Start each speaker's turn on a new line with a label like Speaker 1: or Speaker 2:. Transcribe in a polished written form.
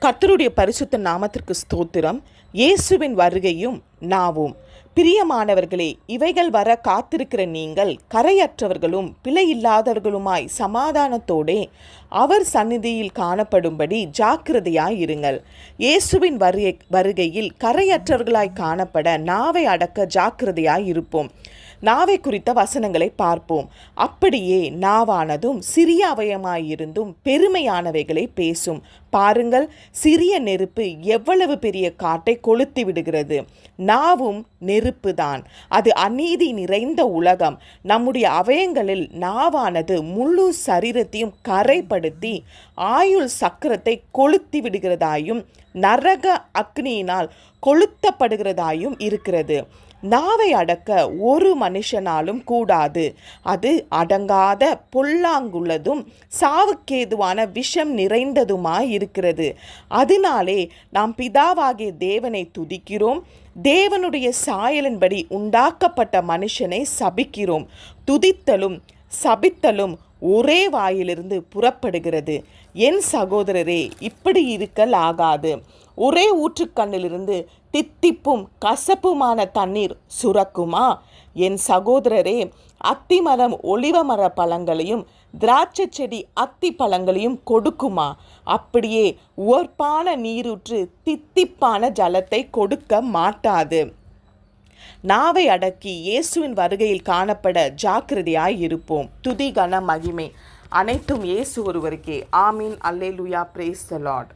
Speaker 1: கர்த்தருடைய பரிசுத்த நாமத்திற்கு ஸ்தோத்திரம். இயேசுவின் வருகையும் நாவும். பிரியமானவர்களே, இவைகள் வர காத்திருக்கிற நீங்கள் கரையற்றவர்களும் பிழையில்லாதவர்களுமாய் சமாதானத்தோடே அவர் சந்நிதியில் காணப்படும்படி ஜாக்கிரதையாயிருங்கள். இயேசுவின் வருகையில் கரையற்றவர்களாய் காணப்பட நாவை அடக்க ஜாக்கிரதையாயிருப்போம். நாவை குறித்த வசனங்களை பார்ப்போம். அப்படியே நாவானதும் சிறிய அவயமாயிருந்தும் பெருமையானவைகளை பேசும். பாருங்கள், சிறிய நெருப்பு எவ்வளவு பெரிய காட்டை கொளுத்தி விடுகிறது. நாவும் நெருப்பு தான். அது அநீதி நிறைந்த உலகம். நம்முடைய அவயங்களில் நாவானது முழு சரீரத்தையும் கரைப்படுத்தி ஆயுள் சக்கரத்தை கொளுத்தி விடுகிறதாயும் நரக அக்னியினால் கொளுத்தப்படுகிறதாயும் இருக்கிறது. நாவை அடக்க ஒரு மனுஷனாலும் கூடாது. அது அடங்காத பொல்லாங்குள்ளதும் சாவுக்கேதுவான விஷம் நிறைந்ததுமாய் இருக்கிறது. அதனாலே நாம் பிதாவாகிய தேவனை துதிக்கிறோம். தேவனுடைய சாயலின்படி உண்டாக்கப்பட்ட மனுஷனை சபிக்கிறோம். துதித்தலும் சபித்தலும் ஒரே வாயிலிருந்து புறப்படுகிறது. என் சகோதரரே, இப்படி இருக்கலாகாது. ஒரே ஊற்றுக்கண்ணிலிருந்து தித்திப்பும் கசப்புமான தண்ணீர் சுரக்குமா? என் சகோதரரே, அத்திமரம் ஒலிவமர பழங்களையும் திராட்சை செடி அத்தி பழங்களையும் கொடுக்குமா? அப்படியே உவர்ப்பான நீரூற்று தித்திப்பான ஜலத்தை கொடுக்க மாட்டாது. நாவை அடக்கி இயேசுவின் வருகையில் காணப்பட ஜாக்கிரதையாய் இருப்போம். துதி கன மகிமை அனைத்தும் இயேசு ஒருவருக்கே. ஆமீன். அல்லேலூயா. Praise the Lord.